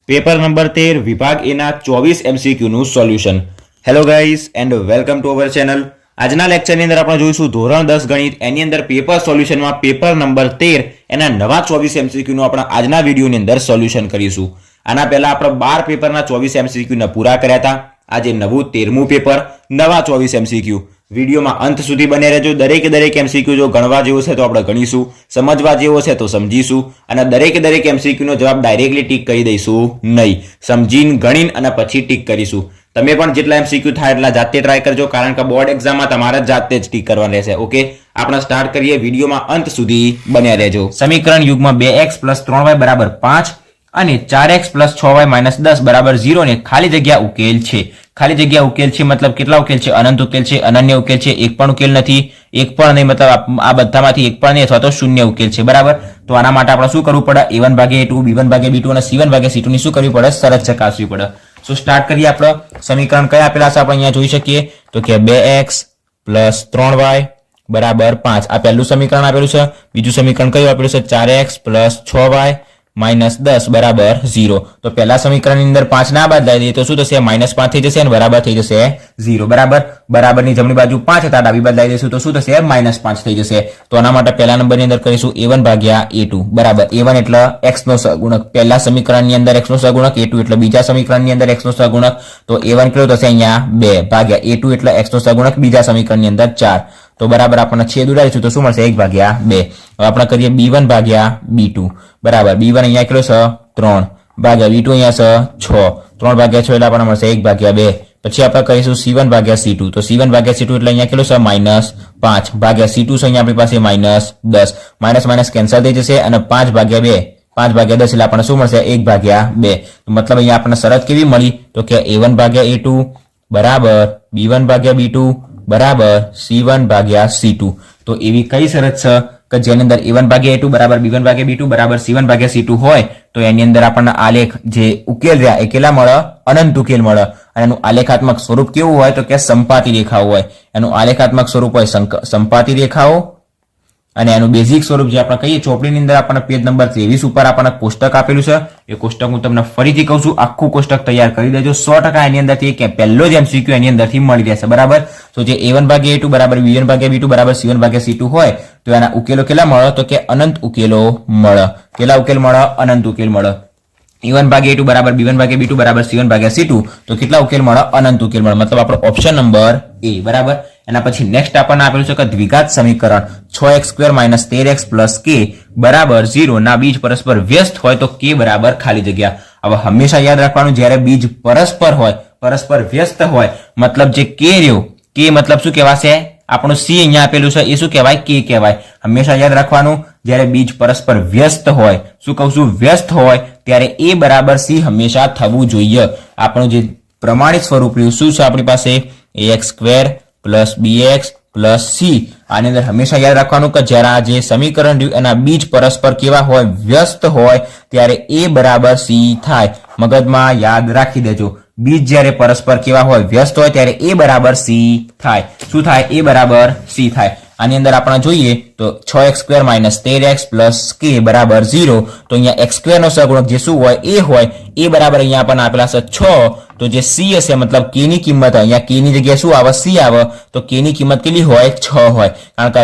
Paper number 13 વિભાગ એના 24 એમસીક્યુનું સોલ્યુશન. Hello guys and welcome to our channel. આજના લેક્ચરની અંદર આપણે જોઈશું ધોરણ 10 ગણિત, એની અંદર પેપર સોલ્યુશનમાં પેપર નંબર 13 એના નવા 24 એમસીક્યુનું આપણે આજના વિડીયોની અંદર સોલ્યુશન કરીશું. આના પહેલા આપણે 12 પેપરના 24 એમસીક્યુને પૂરા કર્યા હતા. આજે નવું 13મું પેપર, નવા 24 એમસીક્યુ. વિડીયોમાં અંત સુધી બને રહેજો. દરેક એમસીક્યુ જો ગણવા જેવો છે તો આપણે ગણીશું, સમજવા જેવો છે તો સમજીશું, અને દરેક એમસીક્યુનો જવાબ ડાયરેક્ટલી ટીક કરી દઈશું નહીં, સમજીને ગણીને અને પછી ટીક કરીશું. તમે પણ જેટલા એમસીક્યુ થાય એટલા જાતે ટ્રાય કરજો, કારણ કે બોર્ડ એક્ઝામમાં તમારે જાતે જ ટીક કરવાનું રહેશે. ઓકે, આપણે સ્ટાર્ટ કરીએ. વિડીયોમાં અંત સુધી બન્યા રહેજો. સમીકરણ યુગમાં 2x + 3y = 5 અને 4x + 6y - 10 = 0 ને ખાલી જગ્યા ઉકેલ છે. ખાલી જગ્યા ઉકેલ છે મતલબ કેટલા ઉકેલ છે? અનંત ઉકેલ છે, અનન્ય ઉકેલ છે, એક પણ ઉકેલ નથી, એક પણ નહીં, મતલબ આ બધામાંથી એક પણ નહીં અથવા તો શૂન્ય ઉકેલ છે. બરાબર, તો આના માટે આપણે શું કરવું પડે? a1/a2, b1/b2 અને c1/c2 ની શું કરવી પડે? શરત ચકાસવી પડે. સો સ્ટાર્ટ કરીએ. આપણે સમીકરણ કયા આપેલા છે આપણે અહીંયા જોઈ શકીએ તો કે 2x + 3y = 5. આ પહેલું સમીકરણ આપેલું છે. બીજું સમીકરણ કયું આપેલું છે? 4x + 6y - 10 = 0. તો પહેલા સમીકરણની અંદર 5 ના બદલાઈ દઈએ તો શું થશે? -5 થઈ જશે અને બરાબર થઈ જશે 0. બરાબર, બરાબરની જમણી બાજુ 5 હતા, ડાબી બદલાઈ દઈશું તો શું થશે? -5 થઈ જશે. તો આના માટે પહેલા નંબરની અંદર કરીશું a1/a2. બરાબર, a1 એટલે x નો સહગુણક, પહેલા સમીકરણની અંદર x નો સહગુણક, a2 એટલે બીજા સમીકરણની અંદર x નો સહગુણક. તો a1 કેટલો થશે? અહીંયા 2 ભાગ્યા a2 એટલે x નો સહગુણક બીજા સમીકરણની અંદર 4. તો બરાબર આપણને છેદ ઉડાડીશું તો શું મળશે? 1/2. હવે આપણે કરીએ b1/b2. બરાબર, b1 અહીંયા કેટલો છે? 3 ભાગ્યા b2 અહીંયા છે 6. 3/6 એટલે આપણને મળશે 1/2. પછી આપણે કરીશું c1/c2. તો c1/c2 એટલે અહીંયા કેટલો છે? -5 ભાગ્યા c2 છે અહીંયા આપણી પાસે -10. માઇનસ કેન્સલ થઈ જશે અને 5/2 5/10 એટલે આપણને શું મળશે? 1/2. મતલબ અહીંયા આપણને શરત કેવી મળી તો કે a1/a2 બરાબર b1/b2 બરાબર c1/c2. તો એવી કઈ શરત છે કે જેની અંદર a1/a2 બરાબર b1/b2 બરાબર c1/c2 હોય તો એની અંદર આપણને આલેખ જે ઉકેલ રહ્યા એ કેટલા મળે? અનંત ઉકેલ મળે. અને એનું આલેખાત્મક સ્વરૂપ કેવું હોય તો કે સંપાતી રેખાઓ હોય. એનું આલેખાત્મક સ્વરૂપ હોય સંપાતી રેખાઓ, અને એનું બેઝિક સ્વરૂપ જે આપણે કહીએ ચોપડીની અંદર આપણને પેજ નંબર 23 ઉપર આપણને કોષ્ટક આપેલું છે. એ કોષ્ટક હું તમને ફરીથી કહું છું, આખું કોષ્ટક તૈયાર કરી દેજો. 100% એની અંદરથી કે પહેલો જ એમસીક્યુ એની અંદરથી મળી રહેશે. બરાબર, તો જે a1/a2 બરાબર b1/b2 બરાબર c1/c2 હોય તો એના ઉકેલો કેટલા મળે તો કે અનંત ઉકેલો મળે. કેટલા ઉકેલ મળે? અનંત ઉકેલ મળે. a1/a2 બરાબર b1/b2 બરાબર c1/c2 તો કેટલા ઉકેલ મળે? અનંત ઉકેલ મળે. મતલબ આપણો ઓપ્શન નંબર એ. બરાબર, એના પછી નેક્સ્ટ આપણને આપેલું છે કે દ્વિઘાત સમીકરણ 6x² - 13x + k બરાબર 0 ના બીજ પરસ્પર વ્યસ્ત હોય તો k બરાબર ખાલી જગ્યા. હવે હંમેશા યાદ રાખવાનું, જ્યારે બીજ પરસ્પર હોય, પરસ્પર વ્યસ્ત હોય, મતલબ જે k રહ્યો, k મતલબ શું કહેવાશે? આપણું c અહીંયા આપેલું છે એ શું કહેવાય? k કહેવાય. હંમેશા યાદ રાખવાનું, જ્યારે બીજ પરસ્પર વ્યસ્ત હોય, શું કહું છું? વ્યસ્ત હોય, ત્યારે a બરાબર c હંમેશા થવું જોઈએ. આપણું જે પ્રમાણિત સ્વરૂપ રહ્યું શું છે આપણી પાસે? ax² + bx + c. આની અંદર હંમેશા યાદ રાખવાનું કે જ્યારે આ જે સમીકરણ રહ્યું એના બીજ પરસ્પર કેવા હોય? વ્યસ્ત હોય, ત્યારે a બરાબર c થાય. મગજમાં યાદ રાખી દેજો, બીજ જ્યારે પરસ્પર કેવા હોય? વ્યસ્ત હોય, ત્યારે a બરાબર c થાય. શું થાય? a બરાબર c થાય. આની અંદર આપણે જોઈએ તો 6x² - 13x + k બરાબર 0. તો અહીંયા x² નો સહગુણક જે શું હોય? a હોય. a બરાબર અહીંયા આપણને આપેલા છે 6. તો જે c હશે મતલબ k ની કિંમત, અહીંયા k ની જગ્યાએ શું આવે? c આવે. તો k ની કિંમત કેટલી હોય? 6 હોય. કારણ કે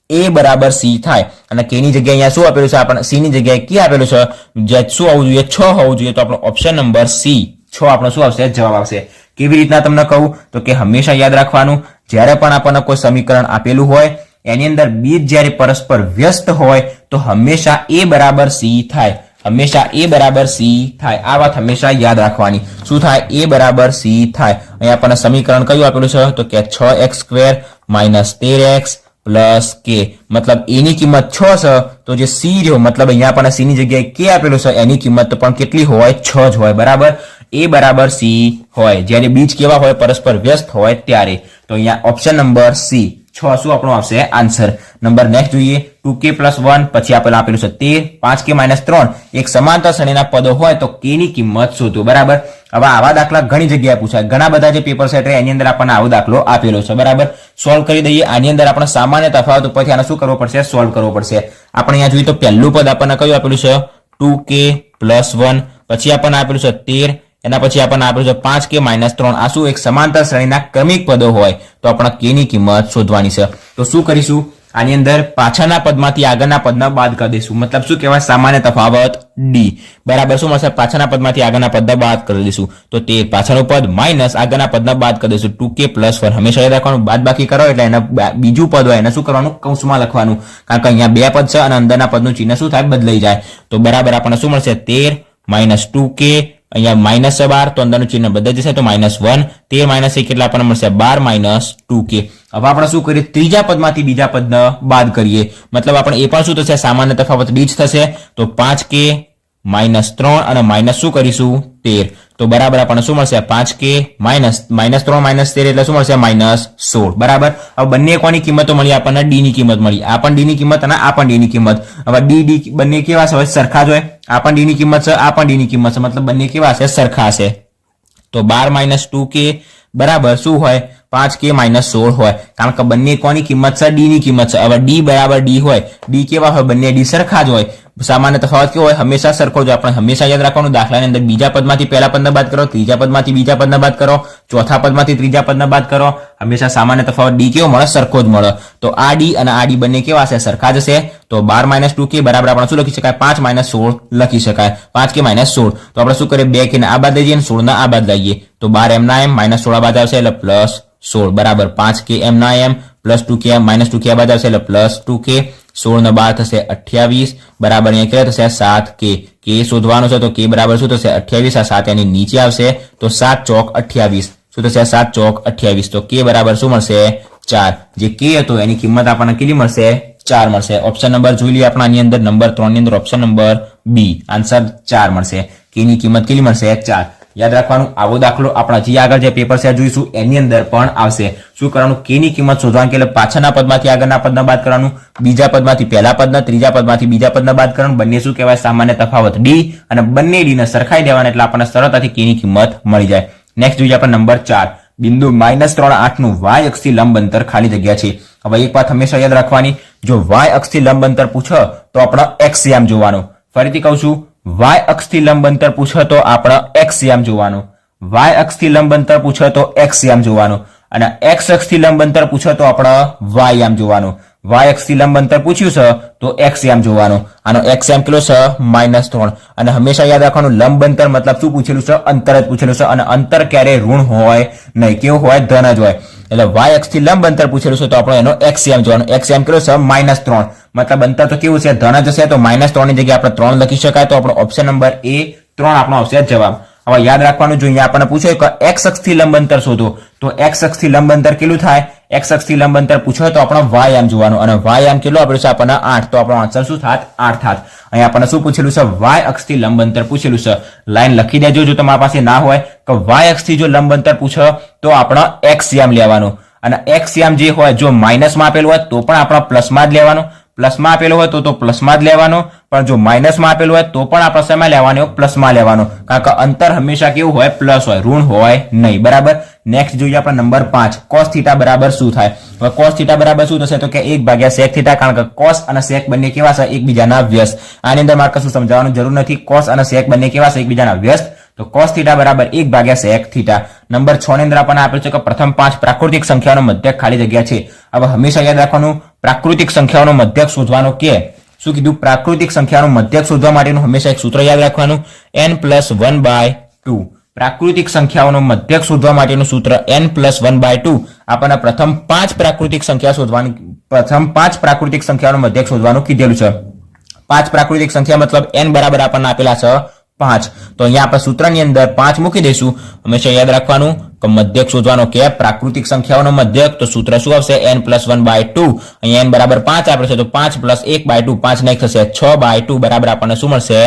a બરાબર c થાય અને k ની જગ્યાએ અહીંયા શું આપેલું છે? આપણને c ની જગ્યાએ k આપેલું છે, જે શું આવવું જોઈએ? 6 હોવું જોઈએ. તો આપણો ઓપ્શન નંબર c 6 આપણો શું આવશે? જવાબ આવશે. કેવી રીતના તમને કહું તો કે હંમેશા યાદ રાખવાનું, જ્યારે પણ આપણને કોઈ સમીકરણ આપેલું હોય એની અંદર બીજ જ્યારે પરસ્પર વ્યસ્ત હોય તો હંમેશા a બરાબર c થાય. હંમેશા a બરાબર c થાય. આ વાત હંમેશા યાદ રાખવાની. શું થાય? a બરાબર c થાય. અહીંયા આપણને સમીકરણ કયું આપેલું છે તો કે 6x² - 13x + k. મતલબ a ની કિંમત 6 છે, તો જે c રહ્યો મતલબ અહીંયા આપણને c ની જગ્યાએ k આપેલું છે, એની કિંમત પણ કેટલી હોય? 6 જ હોય. બરાબર, a બરાબર c હોય જ્યારે બીજ કેવા હોય? પરસ્પર વ્યસ્ત હોય ત્યારે. તો અહીંયા ઓપ્શન નંબર c 6 શું આપણો આવશે? આન્સર. નંબર નેક્સ્ટ જોઈએ 2k + 1. પછી આપણે આપેલું છે 13, 5k - 3 એક સમાંતર શ્રેણીના પદો હોય તો k ની કિંમત શોધો. બરાબર, હવે આવા દાખલા ઘણી જગ્યાએ પૂછાય. ઘણા બધા જે પેપર સેટ એની અંદર આપણને આવો દાખલો આપેલો છે. બરાબર, સોલ્વ કરી દઈએ. આની અંદર આપણે સામાન્ય તફાવત ઉપરથી આને શું કરવો પડશે? સોલ્વ કરવો પડશે. આપણે અહીંયા જોઈએ તો પહેલું પદ આપણને કયું આપેલું છે? 2k + 1 પછી આપણને આપેલું છે 13, એના પછી આપણને આપેલું છે 5k - 3. આ શું એક સમાંતર શ્રેણીના ક્રમિક પદો હોય તો આપણે k ની કિંમત શોધવાની છે. તો શું કરીશું, આની અંદર પાછળના પદમાંથી આગળના પદના બાદ કરી દઈશું. મતલબ શું કહેવાય, સામાન્ય તફાવત d બરાબર શું મળશે, પાછળના પદમાંથી આગળના પદના બાદ કરી દઈશું. તો તે પાછળનું પદ માઇનસ આગળના પદના બાદ કરી દઈશું. 2k + 1 હંમેશા યાદ રાખવાનું, બાદ બાકી કરો એટલે એના બીજું પદ હોય એને શું કરવાનું, કૌંસમાં લખવાનું, કારણ કે અહીંયા બે પદ છે અને અંદરના પદનું ચિહ્ન શું થાય, બદલાઈ જાય. તો બરાબર આપણને શું મળશે, 13 - 2k, અહીંયા માઇનસ 12 તો અંદરનું ચિહ્ન બદલાઈ જશે તો -1. 13 - 1 કેટલા આપણને મળશે, 12 - 2k. હવે આપણે શું કરીએ, ત્રીજા પદમાંથી બીજા પદને બાદ કરીએ. મતલબ આપણે એ પણ શું થશે, સામાન્ય તફાવત d જ થશે. તો 5k - 3 અને માઇનસ શું કરીશું, 13. તો બરાબર આપણને શું મળશે, 5k -3 - 13 એટલે શું મળશે, -16. બરાબર. હવે બંને કોની કિંમતો મળી આપણને, d ની કિંમત મળી. આ પણ d ની કિંમત અને આ પણ d ની કિંમત. હવે d બંને કેવા છે, સરખા જ હોય. આ પણ d ની કિંમત છે, આ પણ d ની કિંમત છે, મતલબ બંને કેવા છે, સરખા છે. તો 12 - 2k બરાબર શું હોય, 5k - 16 હોય, કારણ કે બંને કોની કિંમત છે, d ની કિંમત છે. હવે d બરાબર d હોય, d કેવા હોય, બંને d સરખા જ હોય. સામાન્ય તફાવત કેવો હોય, હંમેશા સરખો જ. આપણે હંમેશા યાદ રાખવાનું, દાખલાની અંદર બીજા પદમાંથી પહેલા પદને બાદ કરો, ત્રીજા પદમાંથી બીજા પદને બાદ કરો, ચોથા પદમાંથી ત્રીજા પદને બાદ કરો, હંમેશા સામાન્ય તફાવત d કેવો મળે, સરખો જ મળે. તો આ d અને આ d બંને કેવા છે, સરખા જ હશે. તો 12 - 2k બરાબર આપણે શું લખી શકાય, 5 - 16 લખી શકાય. 5k - 16. તો આપણે શું કરીએ, 2k ને આ બાદ લઈએ અને 16 ને આ બાદ લઈએ. તો 12 એમના એમ -16 બાદ આવશે એટલે +16 બરાબર. 5k એમના એમ +2k -2k બાદ આવશે એટલે +2k. 16 ને 12 થશે 28 બરાબર. અહીંયા કેટલા થશે, 7k. k શોધવાનો છે તો k બરાબર શું થશે, 28. આ 7 એની નીચે આવશે તો 7 ચોક 28 શું થશે, 7 ચોક 28. તો k બરાબર શું મળશે, 4. જે k હતો એની કિંમત આપણને કેટલી મળશે, 4 મળશે. ઓપ્શન નંબર જોઈ લઈએ આપણે, આની અંદર નંબર 3 ની અંદર ઓપ્શન નંબર બી, આન્સર 4 મળશે. k ની કિંમત કેટલી મળશે, 4. યાદ રાખવાનું, આવો દાખલો આપણા જે આગળ જે પેપર છે જોઈશું એની અંદર પણ આવશે. શું કરવાનું, k ની કિંમત શોધવાની, એટલે પાછળના પદમાંથી આગળના પદને બાદ કરવાનું, બીજા પદમાંથી પહેલા પદના, ત્રીજા પદમાંથી બીજા પદને બાદ કરવાનું. બંને શું કહેવાય, સામાન્ય તફાવત d, અને બંને d ને સરખાઈ દેવાના એટલે આપણને સરળતાથી k ની કિંમત મળી જાય. નેક્સ્ટ જોઈએ આપણે નંબર 4. બિંદુ -3 8 નું y અક્ષથી લંબ અંતર ખાલી જગ્યા છે. હવે એક વાત હંમેશા યાદ રાખવાની, જો y અક્ષથી લંબ અંતર પૂછે તો આપણે x યામ જોવાનું. ફરીથી કહું છું, y અક્ષથી લંબ અંતર પૂછે તો આપણે x યામ જોવાનું. y અક્ષથી લંબ અંતર પૂછે તો x યામ જોવાનું, અને x અક્ષથી લંબ અંતર પૂછે તો આપણે y યામ જોવાનું. y અક્ષથી લંબ અંતર પૂછ્યું છે તો x યામ જોવાનું. આનો x યામ કેટલો છે, -3. અને હંમેશા યાદ રાખવાનું, લંબ અંતર મતલબ શું પૂછેલું છે, અંતર જ પૂછેલું છે, અને અંતર ક્યારેય ઋણ હોય નહીં, કેવું હોય, ધન જ હોય. એટલે y અક્ષથી લંબ અંતર પૂછેલું છે તો આપણે એનો x યામ જોવાનો. x યામ કેટલો છે, -3. મતલબ અંતર તો કેવું છે, ધન જ હશે, તો -3 ની જગ્યાએ આપણે 3 લખી શકાય. તો આપણો ઓપ્શન નંબર એ 3 આપણો આવશે જવાબ. હવે યાદ રાખવાનું, જો અહીંયા આપણને પૂછે કે x અક્ષથી લંબ અંતર શોધો, તો x અક્ષથી લંબ અંતર કેટલું થાય, x અક્ષથી લંબ અંતર પૂછે તો આપણે y આમ જોવાનું, અને y આમ કેટલું આપેલું છે આપણને 8. તો આપણો આન્સર શું થાત, 8 થાત. અહીંયા આપણને શું પૂછેલું છે, y અક્ષથી લંબ અંતર પૂછેલું છે. લાઈન લખી દેજો જો તમારી પાસે ના હોય, કે y અક્ષથી જો લંબ અંતર પૂછે તો આપણે x યામ લેવાનું, અને x યામ જે હોય જો માઇનસમાં આપેલું હોય તો પણ આપણે પ્લસમાં જ લેવાનું, પ્લસમાં આપેલું હોય તો પ્લસમાં જ લેવાનો, પણ જો માઇનસમાં આપેલું હોય તો પણ આપણે શેમાં લેવાનો, પ્લસમાં લેવાનો, કારણ કે અંતર હંમેશા કેવું હોય, પ્લસ હોય, ઋણ હોય નહીં. બરાબર. નેક્સ્ટ જોઈએ આપણે નંબર 5. cos θ બરાબર શું થાય. હવે cos θ બરાબર શું થશે, તો કે 1/sec θ, કારણ કે cos અને sec બંને કેવા છે, એકબીજાના વ્યસ્ત. આની અંદર મારે કશું સમજાવવાનું જરૂર નથી, cos અને sec બંને કેવા છે, એકબીજાના વ્યસ્ત. તો cos θ બરાબર 1/sec θ. નંબર 6 ની અંદર આપણને આપેલ છે કે પ્રથમ 5 પ્રાકૃતિક સંખ્યાઓનો મધ્યક ખાલી જગ્યા છે. હવે હંમેશા યાદ રાખવાનું, પ્રાકૃતિક સંખ્યાઓનો મધ્યક શોધવાનો કે શું કીધું, પ્રાકૃતિક સંખ્યાનો મધ્યક શોધવા માટેનું હંમેશા એક સૂત્ર યાદ રાખવાનું, n+1/2. પ્રાકૃતિક સંખ્યાઓનો મધ્યક શોધવા માટેનું સૂત્ર n+1/2. આપણને પ્રથમ 5 પ્રાકૃતિક સંખ્યા શોધવાની, પ્રથમ 5 પ્રાકૃતિક સંખ્યાઓનો મધ્યક શોધવાનું કીધેલું છે. 5 પ્રાકૃતિક સંખ્યા મતલબ n બરાબર આપણને આપેલા છે 5. તો અહીંયા આપણે સૂત્રની અંદર 5 મૂકી દઈશું. હંમેશા યાદ રાખવાનું કે મધ્યક શોધવાનો કે પ્રાકૃતિક સંખ્યાઓનો મધ્યક, તો સૂત્ર શું આવશે, n+1/2. અહીંયા n બરાબર 5 આપેલ છે તો 5 + 1/2, 5 ને 1 થશે 6/2 બરાબર આપણને શું મળશે,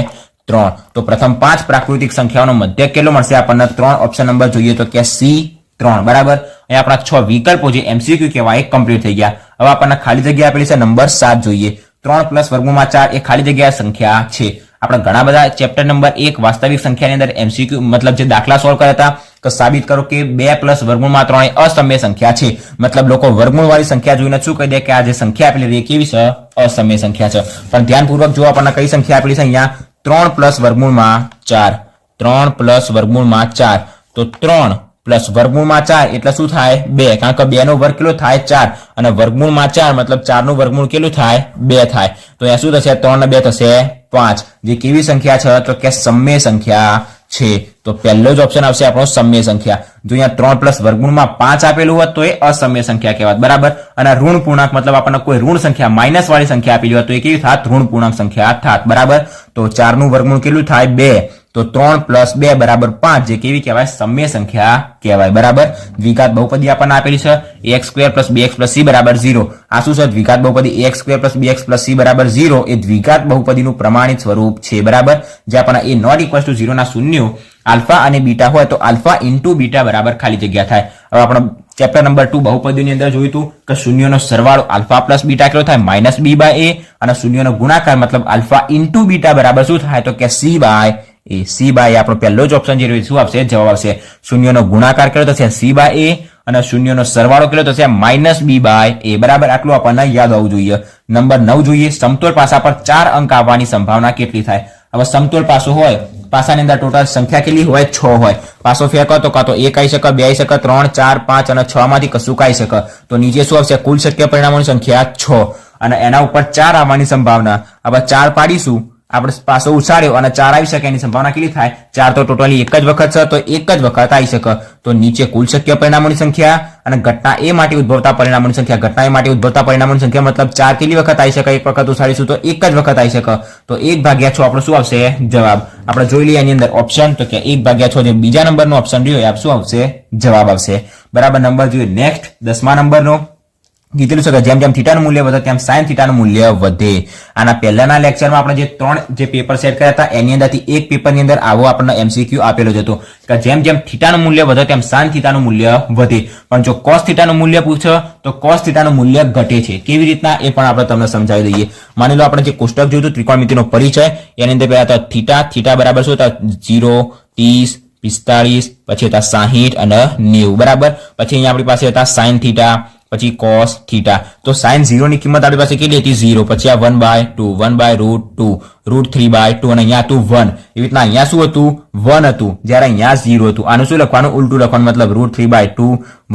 3. તો પ્રથમ 5 પ્રાકૃતિક સંખ્યાઓનો મધ્યક કેટલો મળશે આપણને, 3. ઓપ્શન નંબર જોઈએ તો કે C3 બરાબર. અહીંયા આપણા 6 વિકલ્પો જે MCQ કહેવાય એ કમ્પ્લીટ થઈ ગયા. હવે આપણને ખાલી જગ્યા આપેલી છે નંબર 7 જોઈએ. 3 + √4 એ ખાલી જગ્યા સંખ્યા છે. આપણે ઘણા બધા ચેપ્ટર નંબર 1 વાસ્તવિક સંખ્યાની અંદર MCQ મતલબ જે દાખલા સોલ્વ કર્યા હતા કે સાબિત કરો કે 2 + √3 એ અસમય સંખ્યા છે. મતલબ લોકો વર્ગમૂળ વાળી સંખ્યા જોઈને શું કહી દે કે આ જે સંખ્યા આપેલી છે કેવી છે, અસમય સંખ્યા છે. પણ ધ્યાનપૂર્વક જો આપણને કઈ સંખ્યા આપેલી છે, અહીંયા 3 + √4 3 પ્લસ વર્ગમૂળમાં 4 તો 3 પ્લસ વર્ગમૂળમાં 4 એટલે શું થાય 2 કારણ કે 2 નો વર્ગ કેટલો થાય 4 અને વર્ગમૂળમાં 4 મતલબ 4 નું વર્ગમૂળ કેટલું થાય 2 થાય તો અહીંયા શું થશે 3 ને 2 થશે 5 જે કેવી સંખ્યા છે તો કે સમય સંખ્યા છે તો પહેલો જ ઓપ્શન આવશે આપણો સમય સંખ્યા જો અહીંયા 3 પ્લસ વર્ગમૂળમાં 5 આપેલું હોત તો એ અસમય સંખ્યા કહેવાત બરાબર અને ઋણ પૂર્ણાંક મતલબ આપણને કોઈ ઋણ સંખ્યા માઇનસ વાળી સંખ્યા આપેલી હોત તો એ કેવી થાત ઋણ પૂર્ણાંક સંખ્યા થાત બરાબર તો 4 નું વર્ગમૂળ કેટલું થાય 2 તો 3 પ્લસ 2 બરાબર 5 જે કેવી કહેવાય સમય સંખ્યા કહેવાય બરાબર દ્વિઘાત બહુપદી આપણને આપેલી છે ax² + bx + c બરાબર 0 આ શું છે દ્વિઘાત બહુપદી ax² + bx + c બરાબર 0 એ દ્વિઘાત બહુપદીનું પ્રમાણિત સ્વરૂપ છે બરાબર જે આપણને a ≠ 0 ના શૂન્યો આલ્ફા અને બીટા હોય તો આલ્ફા * બીટા બરાબર ખાલી જગ્યા થાય હવે આપણે ચેપ્ટર નંબર 2 બહુપદીની અંદર જોયું હતું કે શૂન્યોનો સરવાળો આલ્ફા + બીટા કેટલો થાય -b/a અને શૂન્યોનો ગુણાકાર મતલબ આલ્ફા * બીટા બરાબર શું થાય તો કે c/a c/a આપણો પહેલો જ ઓપ્શન જે રહ્યો શું આવશે જવાબ આવશે શૂન્યનો ગુણાકાર કેટલો થશે c/a અને શૂન્યનો સરવાળો કેટલો થશે -b/a બરાબર આટલું આપણને યાદ આવવું જોઈએ નંબર 9 જોઈએ સમતોલ પાસા પર 4 અંક આવવાની સંભાવના કેટલી થાય હવે સમતોલ પાસો હોય પાસાની અંદર ટોટલ સંખ્યા કેટલી હોય 6 હોય પાસો ફેંકો તો કાં તો 1 આવી શકે 2 આવી શકે 3 4 5 અને 6 માંથી કશું આવી શકે તો નીચે શું આવશે કુલ શક્ય પરિણામોની સંખ્યા 6 અને એના ઉપર 4 આવવાની સંભાવના હવે 4 પાડીશું આપણે પાસો ઉછાળ્યો અને 4 આવી શકે એની સંભાવના કેટલી થાય 4 તો ટોટલી એક જ વખત છે તો એક જ વખત આવી શકે તો નીચે કુલ શક્ય પરિણામોની સંખ્યા અને ઘટના એ માટે ઉદ્ભવતા પરિણામોની સંખ્યા ઘટના એ માટે ઉદ્ભવતા પરિણામોની સંખ્યા મતલબ 4 કેટલી વખત આવી શકે એક વખત ઉછાળીશું તો એક જ વખત આવી શકે તો 1/6 આપણો શું આવશે જવાબ આપણે જોઈ લઈએ એની અંદર ઓપ્શન તો કે 1/6 જે બીજા નંબરનો ઓપ્શન રહ્યો એ શું આવશે જવાબ આવશે બરાબર નંબર જોઈએ નેક્સ્ટ 10મા નંબરનો કીધેલું છે કે જેમ જેમ થીટાનું મૂલ્ય વધે તેમ સાઇન થીટાનું મૂલ્ય વધે આના પહેલાના લેક્ચરમાં આપણે જે 3 પેપર સેટ કર્યા હતા એની અંદરથી એક પેપરની અંદર આવો આપણને એમસીક્યુ આપેલો જ હતો કે જેમ જેમ થીટાનું મૂલ્ય વધે તેમ સાઇન થીટાનું મૂલ્ય વધે પણ જો કોસ થીટાનું મૂલ્ય પૂછે તો કોસ થીટાનું મૂલ્ય ઘટે છે કેવી રીતના એ પણ આપણે તમને સમજાવી દઈએ માની લો આપણે જે કોષ્ટક જોયું હતું ત્રિકોણમિતિનો પરિચય એની અંદર પહેલા હતા થીટા બરાબર શું હતા 0 30 45 પછી હતા 60 અને 90 બરાબર પછી અહીંયા આપણી પાસે હતા સાઇન થીટા પછી cos થીટા તો sin 0 ની કિંમત આપણી પાસે કેટલી હતી 0 પછી આ 1/2 1/√2 √3/2 અને અહીંયા હતું 1 એવી રીતના અહીંયા શું હતું 1 હતું જ્યારે અહીંયા 0 હતું આનું શું લખવાનું ઉલટું લખવાનું મતલબ √3/2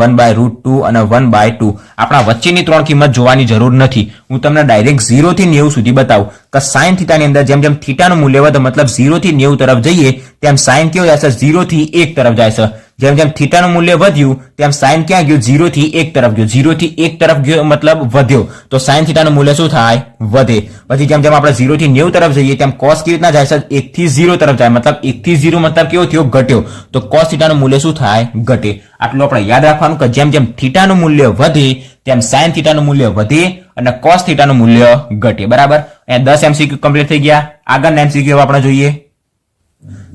1/√2 અને 1/2 આપણા વચ્ચેની ત્રણ કિંમત જોવાની જરૂર નથી હું તમને ડાયરેક્ટ 0 થી 90 સુધી બતાવું કે sin થીટાની અંદર જેમ જેમ થીટાનું મૂલ્ય વધે મતલબ 0 થી 90 તરફ જઈએ તેમ sin કેવો જાય છે 0 થી 1 તરફ જાય છે જેમ જેમ થીટાનું મૂલ્ય વધ્યું તેમ sin ક્યાં ગયો 0 થી 1 તરફ ગયો 0 થી 1 તરફ ગયો મતલબ વધ્યો તો sin થીટાનું મૂલ્ય શું થાય વધે પછી જેમ જેમ આપણે 0 થી 90 તરફ જઈએ તેમ cos કેવી રીતના જાય છે 1 થી 0 તરફ જાય મતલબ 1 થી 0 મતલબ કેવો થયો ઘટ્યો તો cos થીટાનું મૂલ્ય શું થાય ઘટે આટલું આપણે યાદ રાખવાનું કે જેમ જેમ થીટાનું મૂલ્ય વધે તેમ sin થીટાનું મૂલ્ય વધે અને cos થીટાનું મૂલ્ય ઘટે બરાબર અહીંયા 10 MCQ કમ્પ્લીટ થઈ ગયા આગળના MCQ આપણે જોઈએ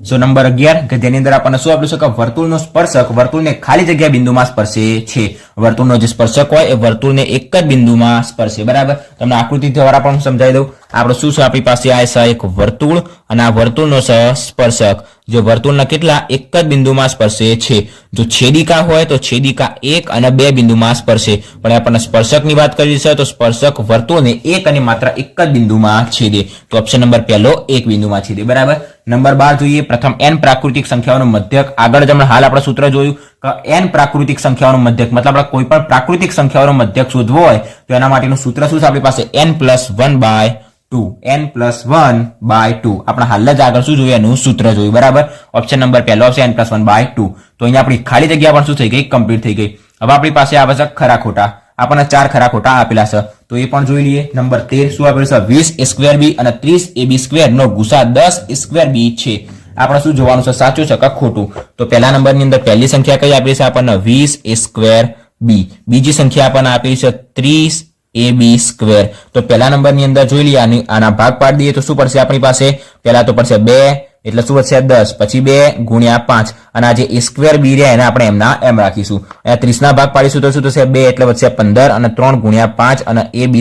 સો નંબર 11 કે જેની અંદર આપણને શું આપ્યું છે કે વર્તુળનો સ્પર્શક વર્તુળને ખાલી જગ્યા બિંદુમાં સ્પર્શે છે વર્તુળનો જે સ્પર્શક હોય એ વર્તુળને એક જ બિંદુમાં સ્પર્શે બરાબર તમને આકૃતિ દ્વારા પણ સમજાવી દઉં આપણે શું છે આપણી પાસે આ છે એક વર્તુળ અને આ વર્તુળનો છે સ્પર્શક જે વર્તુળના કેટલા એક જ બિંદુમાં સ્પર્શે છે જો છેદિકા હોય તો છેદિકા 1 અને 2 બિંદુમાં સ્પર્શે પણ આપણને સ્પર્શકની વાત કરી છે તો સ્પર્શક વર્તુળને એક અને માત્ર એક જ બિંદુમાં છેદે તો ઓપ્શન નંબર પહેલો એક બિંદુમાં છેદે બરાબર નંબર 12 જોઈએ પ્રથમ n પ્રાકૃતિક સંખ્યાઓનો મધ્યક આગળ જ હમણાં હાલ આપણે સૂત્ર જોયું કે n પ્રાકૃતિક સંખ્યાઓનો મધ્યક મતલબ આપણે કોઈ પણ પ્રાકૃતિક સંખ્યાઓનો મધ્યક શોધવો હોય તો એના માટેનું સૂત્ર શું છે આપણી પાસે n+1/2 n+1/2 આપણે હાલ જ આગળ શું જોયું એનું સૂત્ર જોયું બરાબર ઓપ્શન નંબર પહેલો આવશે n+1/2 તો અહીંયા આપણી ખાલી જગ્યા પણ શું થઈ ગઈ કમ્પ્લીટ થઈ ગઈ હવે આપણી પાસે આવે છે ખરા ખોટા આપણને 4 ખરા ખોટા આપેલા છે તો એ પણ જોઈ લઈએ નંબર 13 શું આપેલું છે 20a²b અને 30ab² નો ગુસા 10a²b છે આપણે શું જોવાનું છે સાચું છે કે ખોટું તો પહેલા નંબરની અંદર પહેલી સંખ્યા કઈ આપેલી છે આપણને 20a²b બીજી સંખ્યા આપણને આપેલી છે 30ab² તો પહેલા નંબરની અંદર જોઈ લઈએ આના ભાગ પાડી દઈએ તો શું પડશે આપણી પાસે પહેલા તો પડશે 2 એટલે શું વધશે 10 પછી 2 ગુણ્યા 5 અને આ જે a²b રહ્યા એને આપણે એમના એમ રાખીશું અહીંયા 30 ના ભાગ પાડીશું તો શું થશે 2 એટલે વધશે 15 અને 3 ગુણ્યા 5 અને ab²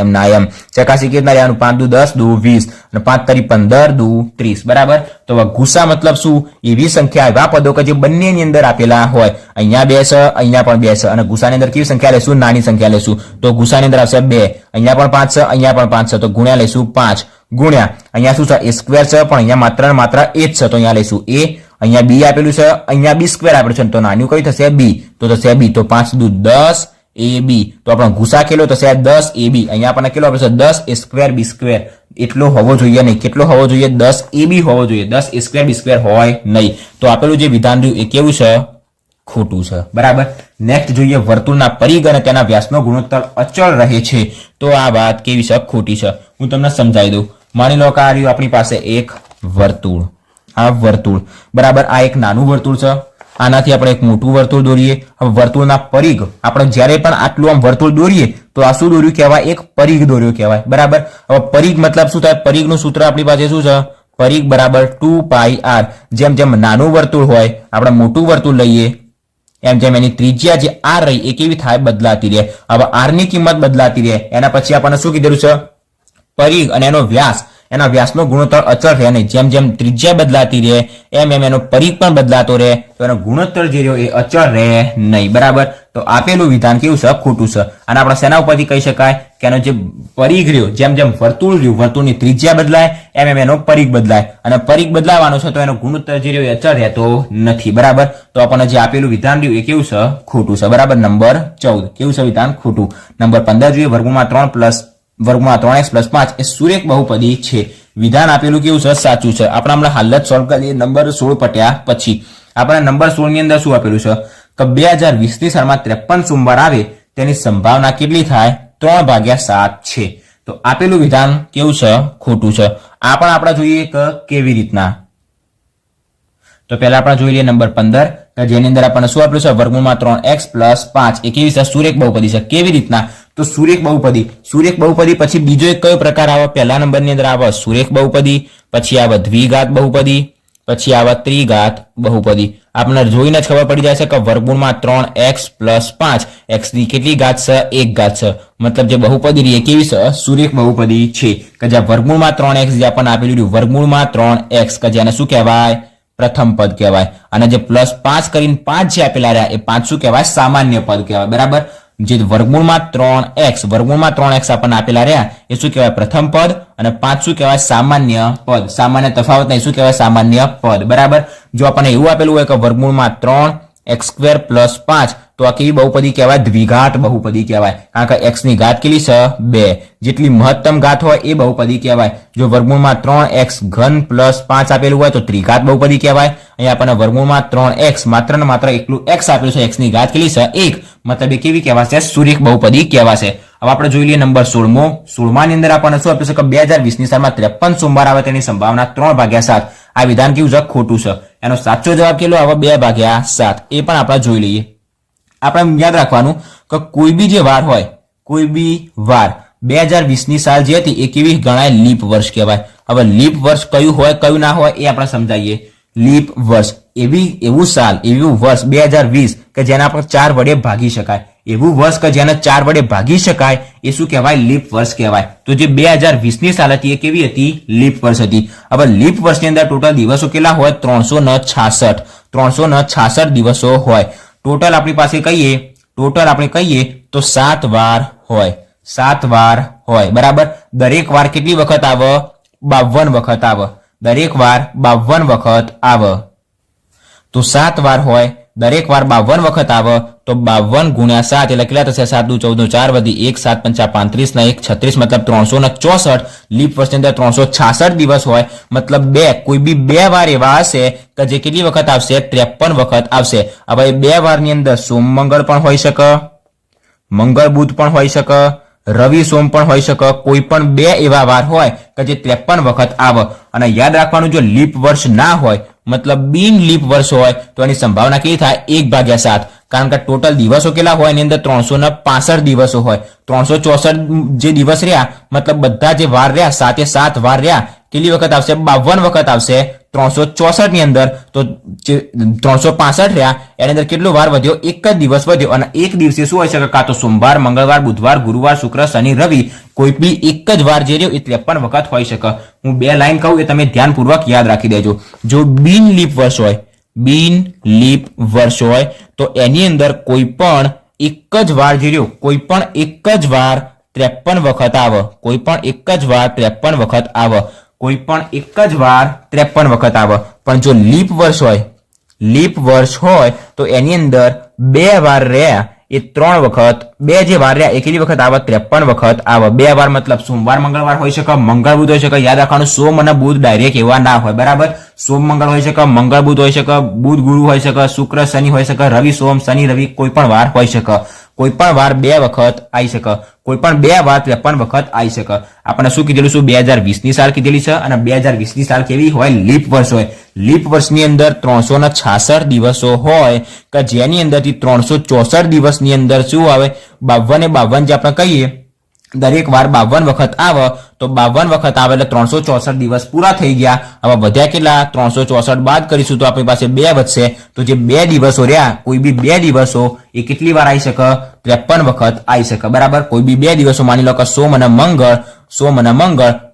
એમના એમ ચકાસી કેટલા રહેવાનું 5 દુ 10 દુ 20 અને 5 તરી 15 દુ 30 બરાબર તો ગુસા મતલબ શું એવી સંખ્યા એવા પદો કે જે બંનેની અંદર આપેલા હોય અહીંયા 2 છે અહીંયા પણ 2 છે અને ગુસાની અંદર કેવી સંખ્યા લેશું નાની સંખ્યા લેશું તો ગુસાની અંદર આવશે 2 અહીંયા પણ 5 છે અહીંયા પણ 5 છે તો ગુણ્યા લેશું 5 ગુણ્યા અહીંયા શું છે a સ્ક્વેર છે પણ અહીંયા માત્ર ને માત્ર a જ છે તો અહીંયા લઈશું a, અહીંયા b આપેલું છે, અહીંયા b સ્ક્વેર આપેલું છે તો નાનું કયું થશે b, તો થશે b, તો 5 દુ 10 ab, તો આપણો ગુસા કેટલો થશે 10 ab, અહીંયા આપણને કેટલો આપેલું છે 10 a સ્ક્વેર b સ્ક્વેર, એટલો હોવો જોઈએ નહીં, કેટલો હોવો જોઈએ 10 ab હોવો જોઈએ, 10 a સ્ક્વેર b સ્ક્વેર હોય નહીં, તો આપેલું જે વિધાન રહ્યું એ કેવું છે, ખોટું છે, બરાબર. નેક્સ્ટ જોઈએ વર્તુળના પરિઘ અને તેના વ્યાસનો ગુણોત્તર અચળ રહે છે, તો આ વાત કેવી છે, ખોટી છે. હું તમને સમજાવી દઉં. માની લો કે આ રહ્યું આપણી પાસે એક વર્તુળ, આ વર્તુળ, બરાબર. આ એક નાનું વર્તુળ છે, આનાથી આપણે એક મોટું વર્તુળ દોરીએ. હવે વર્તુળના પરિઘ આપણે જ્યારે પણ આટલું આમ વર્તુળ દોરીએ તો આ શું દોર્યું કહેવાય, એક પરિઘ દોર્યો કહેવાય, બરાબર. હવે પરિઘ મતલબ શું થાય, પરિઘનું સૂત્ર આપણી પાસે શું છે, પરિઘ બરાબર 2πr. જેમ જેમ નાનું વર્તુળ હોય આપણે મોટું વર્તુળ લઈએ એમ જેમ એની ત્રિજ્યા જે r રહી એ કેવી થાય, બદલાતી રહે. હવે r ની કિંમત બદલાતી રહે એના પછી આપણને શું કીધેલું છે, પરિઘ અને એનો વ્યાસ, એના વ્યાસનો ગુણોત્તર અચળ રહે નહીં. જેમ જેમ ત્રિજ્યા બદલાતી રહે એમ એમ એનો પરિઘ પણ બદલાતો રહે તો એનો ગુણોત્તર જે રહ્યો એ અચળ રહે નહીં, બરાબર. તો આપેલું વિધાન કેવું છે, ખોટું છે. અને આપણે શેના ઉપરથી કહી શકાય કે એનો જે પરિઘ રહ્યો, જેમ જેમ વર્તુળ રહ્યું વર્તુળની ત્રિજ્યા બદલાય એમ એમ એનો પરિઘ બદલાય, અને પરિઘ બદલાવાનો છે તો એનો ગુણોત્તર જે રહ્યો એ અચળ રહેતો નથી, બરાબર. તો આપણને જે આપેલું વિધાન રહ્યું એ કેવું છે, ખોટું છે, બરાબર. નંબર 14 કેવું છે વિધાન, ખોટું. નંબર 15 જોઈએ વર્ગમૂળમાં 3x + 5 એ સુરેખ બહુપદી છે. વિધાન આપેલું કેવું છે, સાચું છે. આપણે હમણાં હાલ જ સોલ્વ કરીએ નંબર 16 પટ્યા પછી. આપણે નંબર 16 ની અંદર શું આપેલું છે કે 2020 સાલમાં 53 સોમવાર આવે તેની સંભાવના કેટલી થાય, 3/7 છે. તો આપેલું વિધાન કેવું છે, ખોટું છે. આ પણ આપણે જોઈએ કે કેવી રીતના. તો પહેલા આપણે જોઈ લઈએ નંબર 15 કે જેની અંદર આપણને શું આપેલું છે, વર્ગમૂળમાં 3x + 5 એ કેવી છે, સુરેખ બહુપદી છે. કેવી રીતના, તો સુરેખ બહુપદી, સુરેખ બહુપદી પછી બીજો એક કયો પ્રકાર આવે, પહેલા નંબરની અંદર આવે સુરેખ બહુપદી, પછી આવે દ્વિઘાત બહુપદી, પછી આવે ત્રિઘાત બહુપદી. આપણને જોઈને જ ખબર પડી જાય છે કે વર્ગમૂળમાં 3x + 5 x ની કેટલી ઘાત છે, 1 ઘાત છે. મતલબ જે બહુપદી રહી એ કેવી છે, સુરેખ બહુપદી છે. કે જ્યાં વર્ગમૂળમાં 3x જે આપણને આપેલું રહ્યું વર્ગમૂળમાં 3x કે જેને શું કહેવાય, પ્રથમ પદ કહેવાય. અને જે +5 કરીને 5 જે આપેલા રહ્યા એ 5 શું કહેવાય, સામાન્ય પદ કહેવાય, બરાબર. જે વર્ગમૂળમાં 3x આપણને આપેલા રહ્યા એ શું કહેવાય, પ્રથમ પદ, અને 5 શું કહેવાય, સામાન્ય પદ. સામાન્ય તફાવત નહીં, શું કહેવાય, સામાન્ય પદ, બરાબર. જો આપણને એવું આપેલું હોય કે વર્ગમૂળમાં 3x² + 5 તો આ કેવી બહુપદી કહેવાય, દ્વિઘાત બહુપદી કહેવાય. કારણ કે x ની ઘાત કેટલી છે, 2, જેટલી મહત્તમ ઘાત હોય એ બહુપદી કહેવાય. જો વર્ગમૂળમાં 3x³ + 5 આપેલું હોય તો ત્રિઘાત બહુપદી કહેવાય. અહીંયા આપણને વર્ગમૂળમાં 3x માત્ર ને માત્ર એકલું x આપેલું છે, x ની ઘાત કેટલી છે, 1, મતલબ એ કેવી કહેવાશે, સુરેખ બહુપદી કહેવાશે. હવે આપણે જોઈ લઈએ નંબર 16મો. 16મા ની અંદર આપણને શું આપ્યું છે કે 2020 સાલમાં 53 સોમવાર આવે તેની સંભાવના 3/7. આ વિધાન કેવું છે, ખોટું છે. એનો સાચો જવાબ કેટલો આવે, 2/7. એ પણ આપણે જોઈ લઈએ. આપણે યાદ રાખવાનું કે કોઈ બી જે વાર હોય, કોઈ બી વાર 2020 સાલ જે હતી એ કેવી ગણાય, લીપ વર્ષ કહેવાય. હવે લીપ વર્ષ કયું હોય કયું ના હોય એ આપણે સમજાવીએ. લીપ વર્ષ એવું સાલ, એવું વર્ષ 2020 કે જેના પર 4 વડે ભાગી શકાય, એવું વર્ષ કે જેને 4 વડે ભાગી શકાય એ શું કહેવાય, લીપ વર્ષ કહેવાય. તો જે 2020 સાલ હતી એ કેવી હતી, લીપ વર્ષ હતી. હવે લીપ વર્ષની અંદર ટોટલ દિવસો કેટલા હોય, 366 દિવસો હોય. ટોટલ આપણી પાસે કહીએ તો 7 વાર હોય, 7 વાર હોય, બરાબર. દરેક વાર કેટલી વખત આવે, 52 વખત આવે. દરેક વાર 52 વખત આવે. તો 7 વાર હોય, દરેક વાર 52 વખત આવે તો 52 ગુણ્યા 7 એટલે કેટલા થશે, 7 દુ 14, 4 વધી 1, 7 પંચા 35 ને 1 36, મતલબ 364. લીપ વર્ષની અંદર 366 દિવસ હોય, મતલબ કોઈ બી 2 વાર એવા હશે કે જે કેટલી વખત આવશે, 53 વખત આવશે. હવે 2 વારની અંદર સોમ મંગળ પણ હોઈ શકે, મંગળ બુધ પણ હોઈ શકે, રવિ સોમ પણ હોઈ શકે. કોઈ પણ 2 એવા વાર હોય કે જે 53 વખત આવે. અને યાદ રાખવાનું, જો લીપ વર્ષ ના હોય મતલબ બિન લીપ વર્ષ હોય તો એની સંભાવના કેવી થાય, 1/7. કારણ કે ટોટલ દિવસો કેટલા હોય, એની અંદર 365 દિવસો હોય. 364 જે દિવસ રહ્યા મતલબ બધા જે વાર રહ્યા 7 વાર રહ્યા કેટલી વખત આવશે, 52 વખત આવશે 364 ની અંદર. તો જે 365 રહ્યા એની અંદર કેટલો વાર વધ્યો, એક જ દિવસ વધ્યો. અને એક દિવસે શું હોય શકે, કાં તો સોમવાર, મંગળવાર, બુધવાર, ગુરુવાર, શુક્ર, શનિ, રવિ, કોઈ બી એક જ વાર જે રહ્યો એ 53 વખત હોઈ શકે. હું 2 લાઈન કહું એ તમે ધ્યાનપૂર્વક યાદ રાખી દેજો. જો બિન લીપ વર્ષ હોય તો એની અંદર કોઈ પણ એક જ વાર જે રહ્યો, કોઈ પણ એક જ વાર 53 વખત આવે, કોઈ પણ એક જ વાર 53 વખત આવે, કોઈ પણ એક જ વાર 53 વખત આવે. પણ જો લીપ વર્ષ હોય તો એની અંદર 2 વાર રહ્યા એ 3 વખત, 2 જે વાર રહ્યા એ કેટલી વખત આવે? 53 વખત આવે. 2 વાર મતલબ સોમવાર મંગળવાર હોઈ શકે, મંગળ બુધ હોઈ શકે. યાદ રાખવાનું સોમ અને બુધ ડાયરેક્ટ એવા ના હોય, બરાબર. સોમ મંગળ હોઈ શકે, મંગળ બુધ હોઈ શકે, બુધ ગુરુ હોઈ શકે, શુક્ર શનિ હોઈ શકે, રવિ સોમ, શનિ રવિ, કોઈ પણ વાર હોઈ શકે. કોઈ પણ વાર 2 વખત આવી શકે, કોઈ પણ 2 વાર 53 વખત આવી શકે. આપણે શું કીધેલું? 2020 ની સાલ કીધેલી છે અને 2020 ની સાલ કેવી હોય? લીપ વર્ષ હોય. લીપ વર્ષની અંદર 366 દિવસો હોય કે જેની અંદરથી 364 દિવસની અંદર શું આવે? 52 જે આપણે કહીએ દરેક વાર 52 વખત આવે તો 52 વખત આવે એટલે 364 દિવસ પૂરા થઈ ગયા. હવે વધ્યા કેટલા? 364 બાદ કરીશું તો આપણી પાસે 2 વધશે. તો જે 2 દિવસો રહ્યા, કોઈ બી 2 દિવસો એ કેટલી વાર આવી શકે? 53 વખત આવી શકે, બરાબર. કોઈ બી 2 દિવસો માની લો કે સોમ અને મંગળ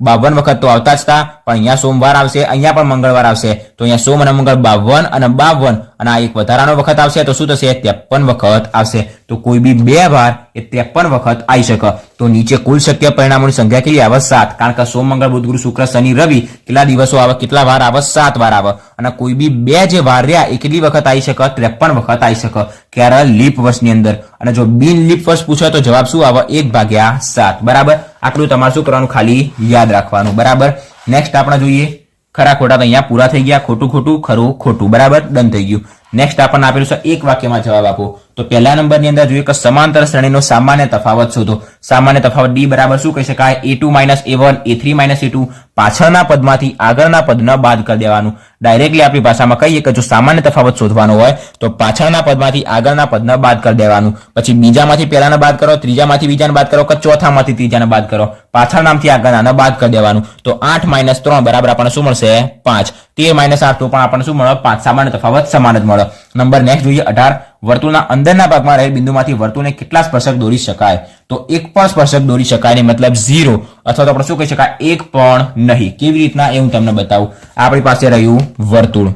52 વખત તો આવતા જ હતા, પણ અહીંયા સોમવાર આવશે, અહીંયા પણ મંગળવાર આવશે. તો અહીંયા સોમ અને મંગળ 52 અને 52 અને આ એક વધારાનો વખત આવશે તો શું થશે? 53 વખત આવશે. તો કોઈ બી 2 વાર એ 53 વખત આવી શકે. તો નીચે કુલ શક્ય પરિણામોની સંખ્યા કેટલી આવે? 7. કારણ કે સોમ મંગળ બુધ ગુરુ શુક્ર શનિ રવિ કેટલા દિવસો આવે? કેટલા વાર આવે? 7 વાર આવે. અને કોઈ બી 2 જે વાર રહ્યા એ કેટલી વખત આવી શકે? 53 વખત આવી શકે. ક્યારે? લીપ વર્ષની અંદર. અને જો બિન લીપ વર્ષ પૂછે તો જવાબ શું આવે? 1/7, બરાબર. આટલું તમારે શું કરવાનું? ખાલી યાદ રાખવાનું, બરાબર. નેક્સ્ટ આપણે જોઈએ ખરા ખોટા. તો અહીંયા પૂરા થઈ ગયા. ખોટું ખોટું, ખરું ખોટું, બરાબર. ડન થઈ ગયું. નેક્સ્ટ આપણને આપેલું છે એક વાક્યમાં જવાબ આપો. તો પહેલા નંબરની અંદર જોઈએ કે સમાંતર શ્રેણીનો સામાન્ય તફાવત શોધો. સામાન્ય તફાવત ડી બરાબર શું કહી શકાય? a2 - a1 a3 - a2. પાછળના પદમાંથી આગળના પદને બાદ કરી દેવાનું. ડાયરેક્ટલી આપણી ભાષામાં કહીએ કે જો સામાન્ય તફાવત શોધવાનો હોય તો પાછળના પદમાંથી આગળના પદને બાદ કરી દેવાનું. પછી બીજામાંથી પહેલાને બાદ કરો, ત્રીજામાંથી બીજાને બાદ કરો કે ચોથામાંથી ત્રીજાને બાદ કરો. પાછળનામાંથી આગળનાને બાદ કરી દેવાનું. તો 8 - 3 બરાબર આપણને શું મળશે? 5. 13 - 8 તો પણ આપણને શું મળે? 5. સામાન્ય તફાવત સમાન જ મળે. નંબર નેક્સ્ટ જોઈએ 18. વર્તુળના અંદરના ભાગમાં રહેલ બિંદુમાંથી વર્તુળને કેટલા સ્પર્શક દોરી શકાય? તો એક પણ સ્પર્શક દોરી શકાય નહીં, મતલબ 0. અથવા તો આપણે શું કહી શકાય? એક પણ નહીં. કેવી રીતના એ હું તમને બતાવું. આપણી પાસે રહ્યું વર્તુળ,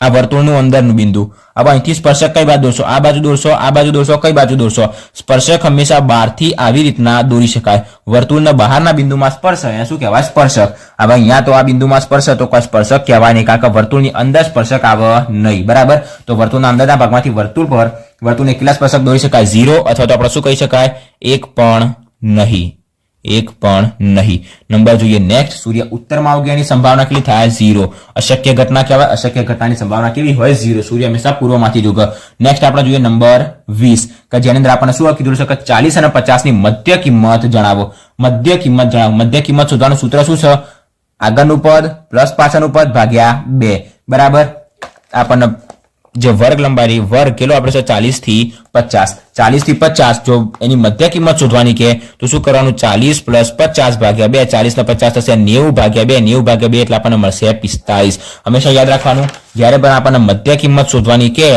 આ વર્તુળનું અંદરનું બિંદુ. હવે અહીંથી સ્પર્શક કઈ બાજુ દોરશો? આ બાજુ દોરશો, આ બાજુ દોરશો, કઈ બાજુ દોરશો? સ્પર્શક હંમેશા બહારથી આવી રીતના દોરી શકાય. વર્તુળના બહારના બિંદુમાં સ્પર્શ એને શું કહેવાય? સ્પર્શક. હવે અહીંયા તો આ બિંદુમાં સ્પર્શ તો કોઈ સ્પર્શક કહેવાય નહીં, કારણ કે વર્તુળની અંદર સ્પર્શક આવે નહીં, બરાબર. તો વર્તુળના અંદરના ભાગમાંથી વર્તુળ પર વર્તુળને કેટલા સ્પર્શક દોરી શકાય? 0. અથવા તો આપણે શું કહી શકાય? એક પણ નહીં. એક પણ નહીં. નંબર જોઈએ નેક્સ્ટ. સૂર્ય ઉત્તરમાં ઉગવાની સંભાવના કેટલી થાય? 0. અશક્ય ઘટના કહેવાય. અશક્ય ઘટનાની સંભાવના કેવી હોય? 0. સૂર્ય હંમેશા પૂર્વમાંથી જ ઉગે. નેક્સ્ટ આપણે જોઈએ નંબર 20 કે જેની અંદર આપણને શું કીધું છે કે 40 અને 50 ની મધ્ય કિંમત જણાવો. મધ્ય કિંમત જણાવો. મધ્ય કિંમત શોધવાનું સૂત્ર શું છે? આગળનું પદ પ્લસ પાછળનું પદ ભાગ્યા 2, બરાબર. આપણને જે વર્ગ લંબાઈ વર્ગ કેટલો આપણે છે? 40 થી 50. 40 થી 50 જો એની મધ્ય કિંમત શોધવાની કે તો શું કરવાનું? 40 પ્લસ 50 ભાગ્યા 2. 40 ને 50 થશે 90 ભાગ્યા 2. 90 ભાગ્યા 2 એટલે આપણને મળશે 45. હંમેશા યાદ રાખવાનું જ્યારે પણ આપણને મધ્ય કિંમત શોધવાની કે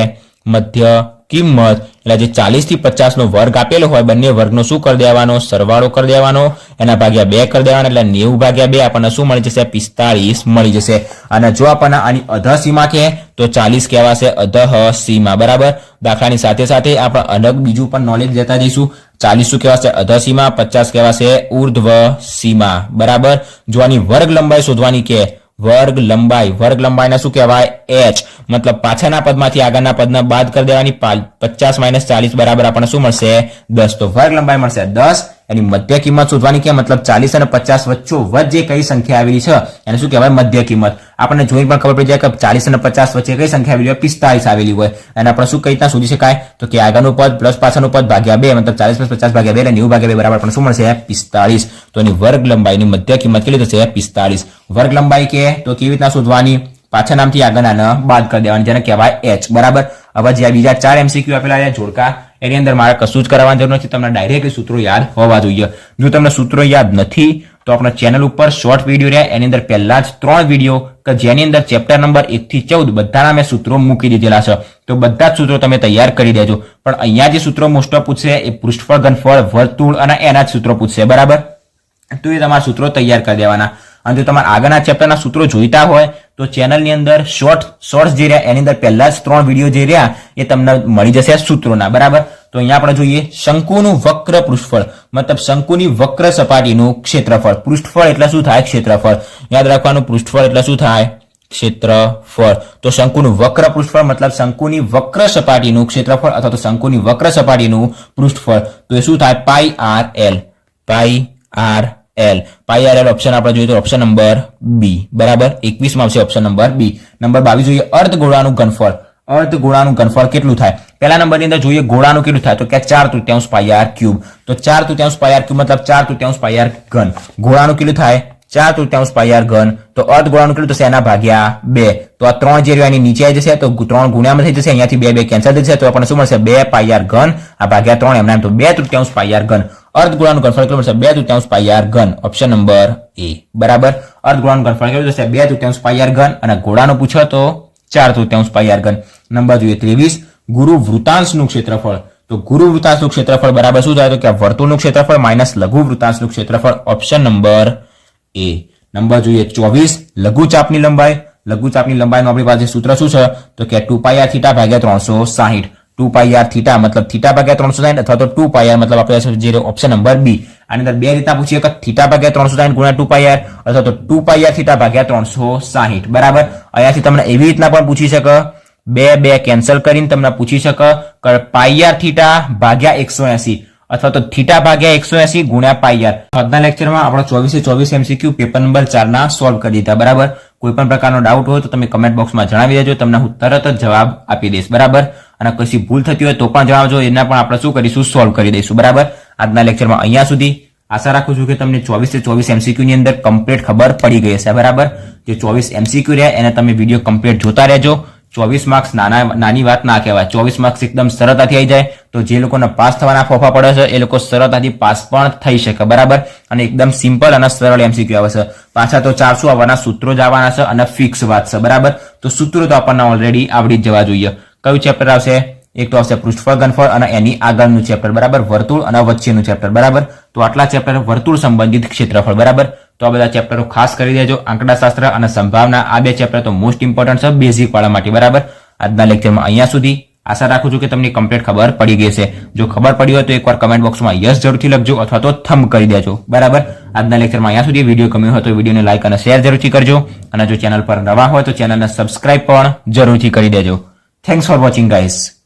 મધ્ય કિંમત એટલે જે 40 થી 50 નો વર્ગ આપેલો હોય બંને વર્ગનો શું કરી દેવાનો? સરવાળો કરી દેવાનો. એના ભાગ્યા 2 કરી દેવાનો એટલે 90 ભાગ્યા 2 આપણને શું મળી જશે? 45 મળી જશે. અને જો આપણને આની અધઃ સીમા કે તો 40 કહેવાશે અધઃ સીમા, બરાબર. દાખલાની સાથે સાથે આપણે અલગ બીજું પણ નોલેજ લેતા જઈશું. 40 શું કહેવાશે? અધઃ સીમા. 50 કહેવાશે ઉર્ધ્વ સીમા, બરાબર. જો આની વર્ગ લંબાઈ શોધવાની કે વર્ગ લંબાઈને શું કહેવાય? h. મતલબ પાછળના પદમાંથી આગળના પદને બાદ કરી દેવાની. 50 - 40 બરાબર આપણને શું મળશે? 10. તો વર્ગ લંબાઈ મળશે 10. એની મધ્ય કિંમત શોધવાની કે મતલબ 40 અને 50 વચ્ચે જે કઈ સંખ્યા આવેલી છે એને શું કહેવાય? મધ્ય કિંમત. આપણને જોઈને પણ ખબર પડી જાય કે 40 અને 50 વચ્ચે કઈ સંખ્યા આવેલી હોય? 45 આવેલી હોય. અને આપણે શું કઈ રીતના શોધી શકાય? તો કે આગળનું પદ પ્લસ પાછળનું પદ ભાગ્યા 2, મતલબ 40 + 50 ભાગ્યા 2 એટલે 90 ભાગ્યા 2 બરાબર આપણને શું મળશે? 45. તો એની વર્ગ લંબાઈની મધ્ય કિંમત કેટલી થશે? 45. વર્ગ લંબાઈ કે તો કેવી રીતના શોધવાની? પાછળ નામથી આગળના બાદ કરી દેવાની, જેને કહેવાય h, બરાબર. હવે જે બીજા 4 MCQ આપેલા છે જોડકા, એની અંદર મારે કશું જ કરવાની જરૂર નથી. તમને ડાયરેક્ટ સૂત્રો યાદ હોવા જોઈએ. જો તમને સૂત્રો યાદ નથી તો આપણા ચેનલ ઉપર શોર્ટ વિડીયો રહ્યા, એની અંદર પહેલા જ 3 વિડીયો કે જેની અંદર ચેપ્ટર નંબર 1 થી 14 બધાના મેં સૂત્રો મૂકી દીધેલા છે. તો બધા જ સૂત્રો તમે તૈયાર કરી દેજો. પણ અહીંયા જે સૂત્રો મોસ્ટ ઓફ પૂછશે એ પૃષ્ઠફળ, ઘનફળ, વર્તુળ અને એના જ સૂત્રો પૂછશે, બરાબર. તો એ તમારા સૂત્રો તૈયાર કરી દેવાના. અને જો તમારે આગળના ચેપ્ટરના સૂત્રો જોઈતા હોય તો ચેનલની અંદર શોર્ટ્સ જે રહ્યા એની અંદર પહેલા જ 3 વિડીયો જે રહ્યા એ તમને મળી જશે સૂત્રોના, બરાબર. તો અહીંયા આપણે જોઈએ શંકુનું વક્ર પૃષ્ઠફળ મતલબ શંકુની વક્ર સપાટીનું ક્ષેત્રફળ. પૃષ્ઠફળ એટલે શું થાય? ક્ષેત્રફળ. યાદ રાખવાનું, પૃષ્ઠફળ એટલે શું થાય? ક્ષેત્રફળ. તો શંકુનું વક્ર પૃષ્ઠફળ મતલબ શંકુની વક્ર સપાટીનું ક્ષેત્રફળ અથવા તો શંકુની વક્ર સપાટીનું પૃષ્ઠફળ. તો એ શું થાય? પાઈ આર એલ. પાઈ આર એલ. પાઈ આર એલ ઓપ્શન આપણે જોઈએ તો ઓપ્શન નંબર બી. બરાબર, 21 માં આવશે ઓપ્શન નંબર બી. નંબર 22 જોઈએ અર્ધગોળાનું ઘનફળ. અર્ધગોળાનું ઘનફળ કેટલું થાય? પહેલા નંબરની અંદર જોઈએ ગોળાનું કેટલું થાય તો કે 4/3 પાઈ આર ક્યુબ. તો 4/3 પાઈ આર ક્યુબ મતલબ 4/3 પાઈ આર ઘન. ગોળાનું કેટલું થાય? 4/3 પાઈ આર ઘન. તો અર્ધગોળાનું કેટલું થશે? એના ભાગ્યા 2. તો આ 3 જે રહ્યું એની નીચે આવી જશે તો 3 ગુણ્યામાં થઈ જશે. અહીંયાથી 2 કેન્સલ થઈ જશે તો આપણને શું મળશે? 2 પાઈ આર ઘન. આ ભાગ્યા 3 એમના એમ તો 2/3 પાઈ આર ઘન. અર્ધગોળાનું ઘનફળ કેટલું મળશે? 2/3 પાઈ આર ઘન. ઓપ્શન નંબર એ. બરાબર, અર્ધગોળાનું ઘનફળ કેટલું થશે? 2/3 પાઈ આર ઘન અને ગોળાનું પૂછો તો 4/3 પાઈ આર ઘન. નંબર જોઈએ 23 ગુરુ વૃતાંશનું ક્ષેત્રફળ. તો ગુરુ વૃતાંશનું ક્ષેત્રફળ બરાબર શું થાય તો કે વર્તુળનું ક્ષેત્રફળ માઇનસ લઘુ વૃતાંશનું ક્ષેત્રફળ. ઓપ્શન નંબર એ. નંબર જોઈએ 24 લઘુચાપની લંબાઈ. લઘુચાપની લંબાઈનું આપણી પાસે સૂત્ર શું છે તો કે 2 પાઈ આર થીટા ભાગ્યા 360. 2 પાઈ આર થીટા મતલબ થીટા ભાગ્યા 360 અથવા તો 2 પાઈ આર મતલબ આપણે જે ઓપ્શન નંબર બી. આની અંદર બે રીતના પૂછીએ કે થીટા ભાગ્યા 360 ગુણ્યા 2 પાઈ આર અથવા તો 2 પાઈ આર થીટા ભાગ્યા 360. બરાબર, અહીંયાથી તમને એવી રીતના પણ પૂછી શકે, બે કેન્સલ કરીને તમને પૂછી શકે કે પાઈ આર થીટા ભાગ્યા 180 અથવા તો થીટા ભાગ્યા 180 ગુણ્યા પાઈ આર. આજના લેક્ચરમાં આપણે 24 MCQ પેપર નંબર 4 ના સોલ્વ કરી દીધા. બરાબર, કોઈ પણ પ્રકારનો ડાઉટ હોય તો તમે કમેન્ટ બોક્સમાં જણાવી દેજો, તમને હું તરત જ જવાબ આપી દઈશ. બરાબર, અને કશી ભૂલ થતી હોય તો પણ જણાવજો, એના પણ આપણે શું કરીશું? સોલ્વ કરી દઈશું. બરાબર, આજના લેક્ચરમાં અહીંયા સુધી. આશા રાખું છું કે તમને 24 MCQ ની અંદર કમ્પ્લીટ ખબર પડી ગઈ હશે. બરાબર, જે 24 MCQ રહ્યા એને તમે વિડીયો કમ્પ્લીટ જોતા રહેજો. 24 માર્ક્સ નાની વાત ના કહેવાય. 24 માર્ક્સ એકદમ સરળતાથી આવી જાય તો જે લોકોને પાસ થવાના ફોફા પડે છે એ લોકો સરળતાથી પાસ પણ થઈ શકે. બરાબર, અને એકદમ સિમ્પલ અને સરળ MCQ આવે છે. પાછા તો 400 આવવાના સૂત્રો જ આવવાના છે અને ફિક્સ વાત છે. બરાબર, તો સૂત્રો તો આપણને ઓલરેડી આવડી જ જવા જોઈએ. કયું ચેપ્ટર આવશે? એક તો આવશે પૃષ્ઠફળ ઘનફળ અને એની આગળનું ચેપ્ટર. બરાબર, વર્તુળ અને વચ્ચેનું ચેપ્ટર. બરાબર, તો આટલા ચેપ્ટર વર્તુળ સંબંધિત ક્ષેત્રફળ. બરાબર, તો આ બધા ચેપ્ટરો ખાસ કરી દેજો. આંકડાશાસ્ત્ર અને સંભાવના આ બે ચેપ્ટર તો મોસ્ટ ઇમ્પોર્ટન્ટ છે બેઝિક વાળા માટે. બરાબર, આજના લેક્ચરમાં અહીંયા સુધી. આશા રાખું છું કે તમને કમ્પ્લીટ ખબર પડી ગઈ છે. જો ખબર પડી હોય તો એકવાર કમેન્ટ બોક્સમાં યસ જરૂરથી લખજો અથવા તો થંબ કરી દેજો. બરાબર, આજના લેક્ચરમાં અહીંયા સુધી. વિડીયો ગમ્યો હોય તો વિડીયોને લાઈક અને શેર જરૂરથી કરજો અને જો ચેનલ પર નવા હોય તો ચેનલને સબસ્ક્રાઇબ પણ જરૂરથી કરી દેજો. Thanks for watching guys.